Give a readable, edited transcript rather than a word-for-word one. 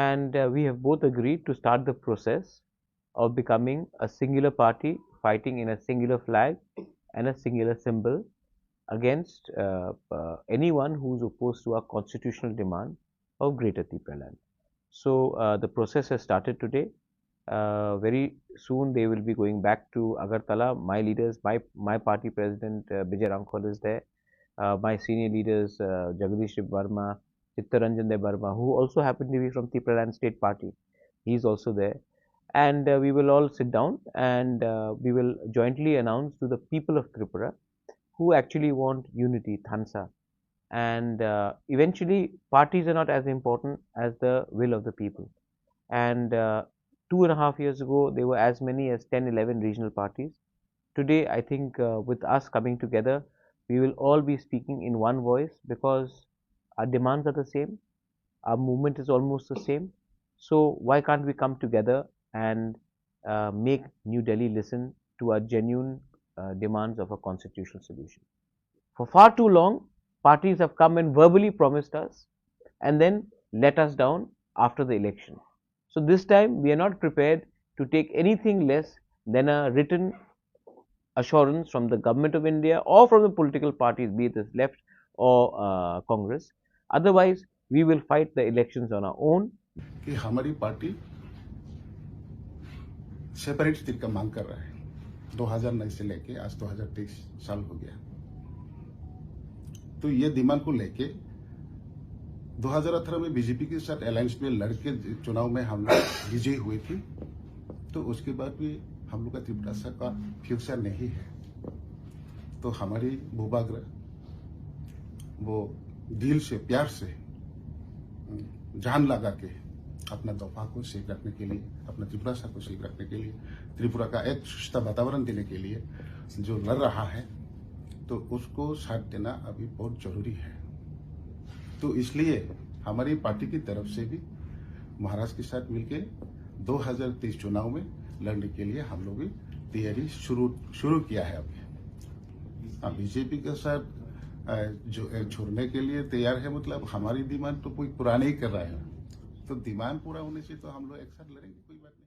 and we have both agreed to start the process of becoming a singular party fighting in a singular flag and a singular symbol against anyone who's opposed to our constitutional demand of Greater Tipra land. So the process has started today. Very soon they will be going back to Agartala. My leaders, my party president Bijay Ramkhol is there. My senior leaders Jagadish Verma, Chittaranjan De Barma, who also happen to be from Tipra Land State Party. He's also there. And we will all sit down and we will jointly announce to the people of Tripura who actually want unity, Thansa. And eventually, parties are not as important as the will of the people. And 2.5 years ago, there were as many as 10, 11 regional parties. Today, I think with us coming together, we will all be speaking in one voice because our demands are the same, our movement is almost the same. So, why can't we come together and make New Delhi listen to our genuine demands of a constitutional solution? For far too long, parties have come and verbally promised us and then let us down after the election. So this time we are not prepared to take anything less than a written assurance from the government of India or from the political parties, be it left or Congress. Otherwise, we will fight the elections on our own. कि हमारी party separate state का मांग कर रहा है 2009 से लेके आज 2023 साल हो गया। तो ये डिमांड को लेके 2018 में बीजेपी के साथ अलायंस में लड़के चुनाव में हम लोग विजयी हुए थे। तो उसके बाद भी हम लोग का त्रिपुरा का फ्यूचर नहीं है। तो हमारी बुबाग्रा वो दिल से प्यार से जान लगा के अपना दफा को सेफ रखने के लिए, अपना त्रिपुरा को सेफ रखने के लिए, त्रिपुरा का एक सुस्त वातावरण देने के लिए जो लड़ रहा है, तो उसको साथ देना अभी बहुत जरूरी है। तो इसलिए हमारी पार्टी की तरफ से भी महाराष्ट्र के साथ मिलके 2023 चुनाव में लड़ने के लिए हम लोग भी तैयारी शुरू किया है। अभी बीजेपी के साथ जो छोड़ने के लिए तैयार है, मतलब हमारी डिमांड तो कोई पूरा नहीं कर रहा है। तो डिमांड पूरा होने से तो हम लोग एक साथ लड़ेंगे, कोई बात नहीं।